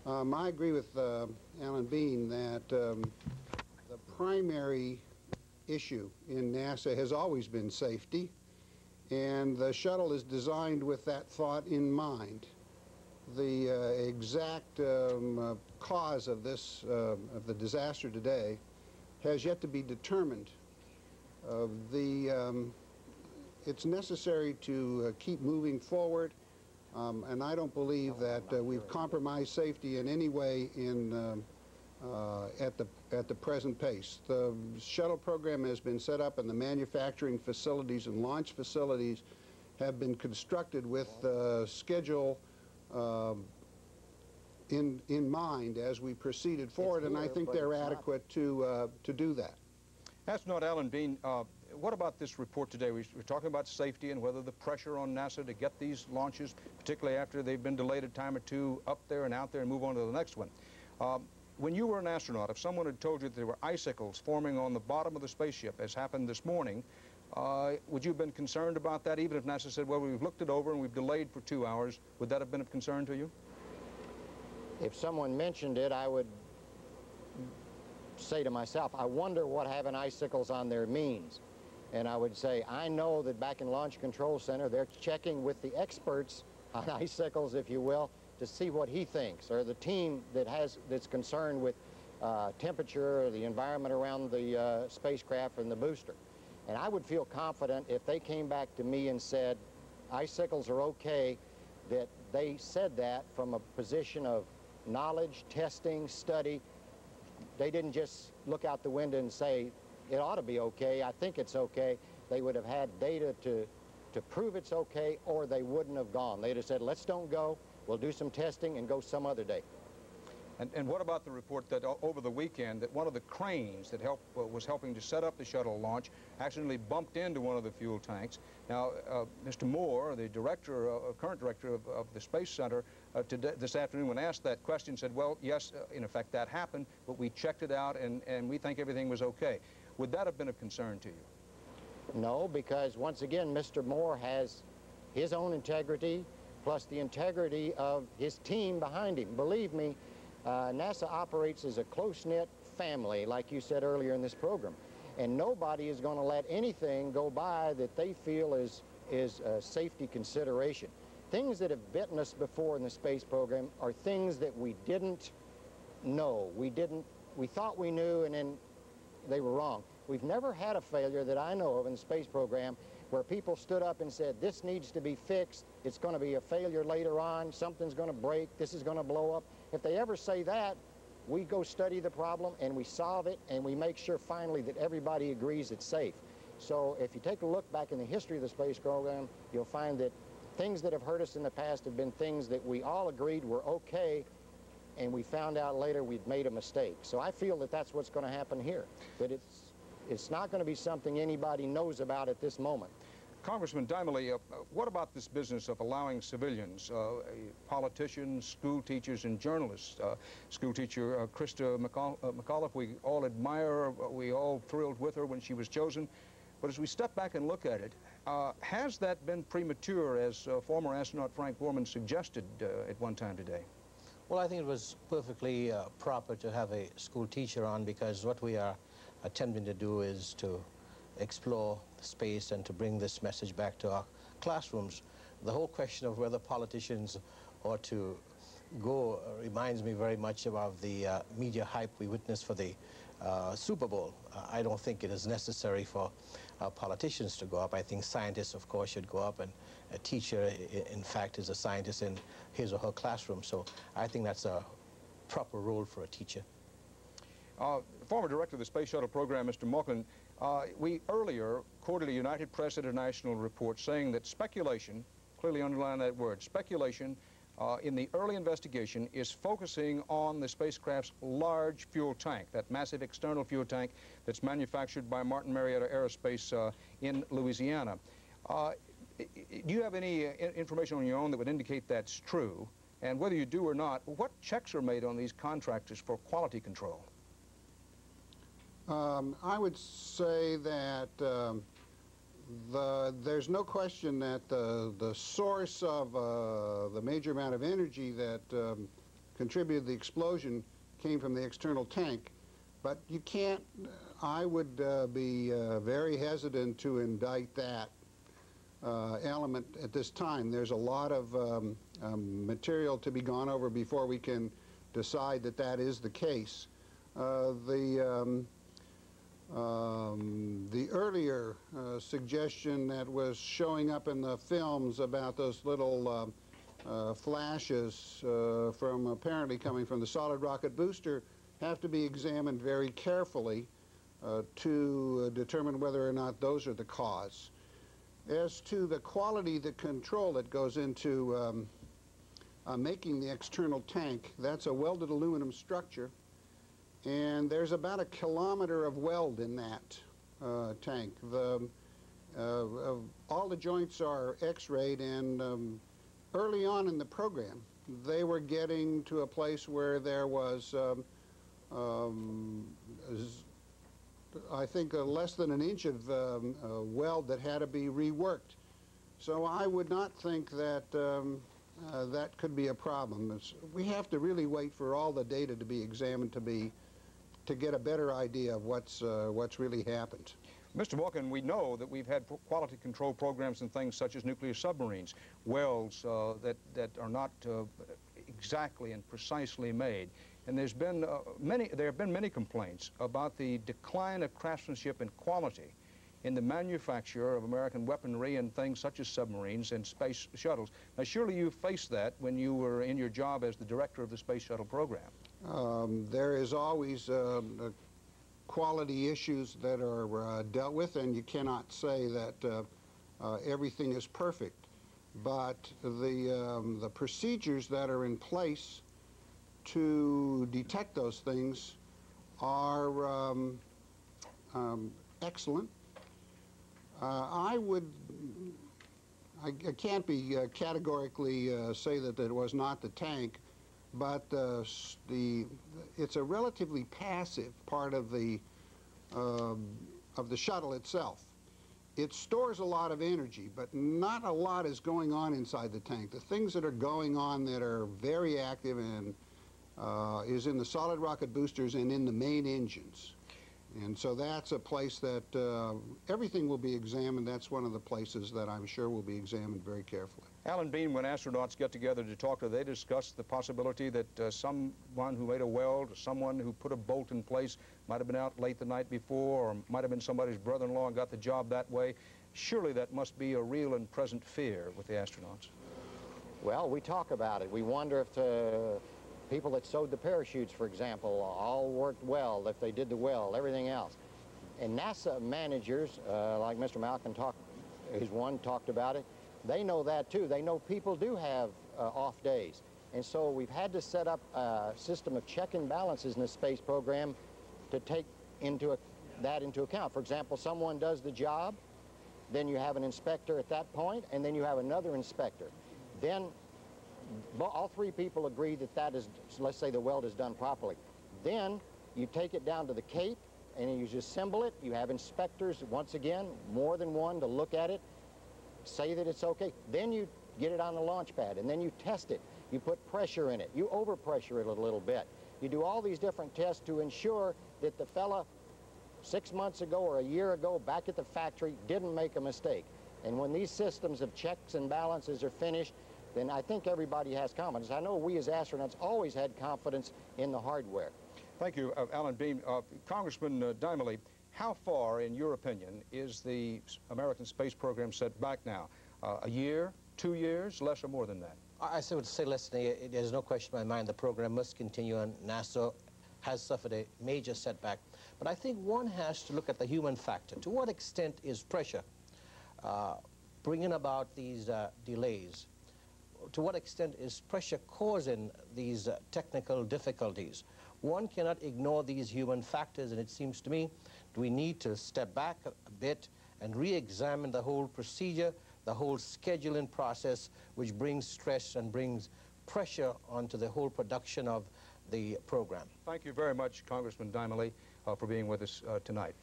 I agree with Alan Bean that the primary issue in NASA has always been safety, and the shuttle is designed with that thought in mind. The exact cause of of the disaster today has yet to be determined. It's necessary to keep moving forward, and I don't believe that we've compromised safety in any way at the present pace. The shuttle program has been set up, and the manufacturing facilities and launch facilities have been constructed with the schedule in mind as we proceeded forward, and I think they're adequate to do that. Astronaut Alan Bean, what about this report today? We're talking about safety and whether the pressure on NASA to get these launches, particularly after they've been delayed a time or two, up there and out there and move on to the next one. When you were an astronaut, if someone had told you that there were icicles forming on the bottom of the spaceship, as happened this morning, would you have been concerned about that, even if NASA said, well, we've looked it over and we've delayed for 2 hours? Would that have been of concern to you? If someone mentioned it, I would say to myself, I wonder what having icicles on there means. And I would say, I know that back in Launch Control Center, they're checking with the experts on icicles, if you will, to see what he thinks, or the team that's concerned with temperature or the environment around the spacecraft and the booster. And I would feel confident if they came back to me and said, icicles are okay, that they said that from a position of knowledge, testing, study. They didn't just look out the window and say, it ought to be okay, I think it's okay. They would have had data to prove it's okay, or they wouldn't have gone. They'd have said, let's don't go, we'll do some testing and go some other day. And what about the report that over the weekend that one of the cranes that was helping to set up the shuttle launch accidentally bumped into one of the fuel tanks? Now, Mr. Moore, the current director of the Space Center, this afternoon when asked that question said, well, yes, in effect that happened, but we checked it out and we think everything was okay. Would that have been of concern to you? No, because once again, Mr. Moore has his own integrity plus the integrity of his team behind him. Believe me, NASA operates as a close-knit family, like you said earlier in this program, and nobody is going to let anything go by that they feel is a safety consideration. Things that have bitten us before in the space program are things that we didn't know. We thought we knew, and then they were wrong. We've never had a failure that I know of in the space program where people stood up and said, this needs to be fixed, it's going to be a failure later on, something's going to break, this is going to blow up. If they ever say that, we go study the problem and we solve it, and we make sure finally that everybody agrees it's safe. So if you take a look back in the history of the space program, you'll find that things that have hurt us in the past have been things that we all agreed were okay, and we found out later we'd made a mistake. So I feel that that's what's going to happen here, that it's not going to be something anybody knows about at this moment. Congressman Dimely, what about this business of allowing civilians, politicians, school teachers, and journalists? School teacher Krista McAuliffe, we all admire her, we all thrilled with her when she was chosen. But as we step back and look at it, has that been premature, as former astronaut Frank Borman suggested at one time today? Well, I think it was perfectly proper to have a school teacher on, because what we are attempting to do is to explore space and to bring this message back to our classrooms. The whole question of whether politicians ought to go reminds me very much of the media hype we witnessed for the Super Bowl. I don't think it is necessary for politicians to go up. I think scientists, of course, should go up, and a teacher, in fact, is a scientist in his or her classroom. So I think that's a proper role for a teacher. Former director of the Space Shuttle program, Mr. Mauchline, we earlier quoted a United Press International report saying that speculation, clearly underline that word, speculation in the early investigation is focusing on the spacecraft's large fuel tank, that massive external fuel tank that's manufactured by Martin Marietta Aerospace in Louisiana. Do you have any information on your own that would indicate that's true? And whether you do or not, what checks are made on these contractors for quality control? I would say that there's no question that the source of the major amount of energy that contributed to the explosion came from the external tank. But you can't, I would be very hesitant to indict that element at this time. There's a lot of material to be gone over before we can decide that that is the case. The earlier suggestion that was showing up in the films about those little flashes from apparently coming from the solid rocket booster have to be examined very carefully to determine whether or not those are the cause. As to the quality, the control that goes into making the external tank, that's a welded aluminum structure, and there's about 1 kilometer of weld in that tank. All the joints are x-rayed, and early on in the program, they were getting to a place where there was, I think, less than an inch of weld that had to be reworked. So I would not think that that could be a problem. We have to really wait for all the data to be examined to get a better idea of what's really happened. Mr. Morgan, we know that we've had quality control programs and things such as nuclear submarines, welds that are not exactly and precisely made. And there have been many complaints about the decline of craftsmanship and quality in the manufacture of American weaponry and things such as submarines and space shuttles. Now, surely you faced that when you were in your job as the director of the Space Shuttle program. There is always quality issues that are dealt with, and you cannot say that everything is perfect. But the procedures that are in place to detect those things are excellent. I can't be categorically say that it was not the tank, but it's a relatively passive part of the shuttle itself. It stores a lot of energy, but not a lot is going on inside the tank. The things that are going on that are very active and is in the solid rocket boosters and in the main engines. And so that's a place that everything will be examined. That's one of the places that I'm sure will be examined very carefully. Alan Bean, when astronauts get together to talk, do they discuss the possibility that someone who made a weld, or someone who put a bolt in place might have been out late the night before, or might have been somebody's brother-in-law and got the job that way? Surely that must be a real and present fear with the astronauts. Well, we talk about it. We wonder if the people that sewed the parachutes, for example, all worked well, if they did the weld, everything else. And NASA managers, like Mr. Malkin talked about it, they know that too. They know people do have off days. And so we've had to set up a system of check and balances in the space program to take that into account. For example, someone does the job, then you have an inspector at that point, and then you have another inspector. Then all three people agree that is, let's say the weld is done properly. Then you take it down to the Cape and you assemble it. You have inspectors, once again, more than one, to look at it, say that it's okay. Then you get it on the launch pad and then you test it. You put pressure in it. You overpressure it a little bit. You do all these different tests to ensure that the fella 6 months ago or a year ago back at the factory didn't make a mistake. And when these systems of checks and balances are finished, then I think everybody has confidence. I know we as astronauts always had confidence in the hardware. Thank you, Alan Bean. Congressman Dimely, how far, in your opinion, is the American space program set back now? A year, 2 years, less or more than that? I would say less than a year. There's no question in my mind the program must continue, and NASA has suffered a major setback. But I think one has to look at the human factor. To what extent is pressure bringing about these delays? To what extent is pressure causing these technical difficulties? One cannot ignore these human factors, and it seems to me we need to step back a bit and re-examine the whole procedure, the whole scheduling process, which brings stress and brings pressure onto the whole production of the program. Thank you very much, Congressman Dimely, for being with us tonight.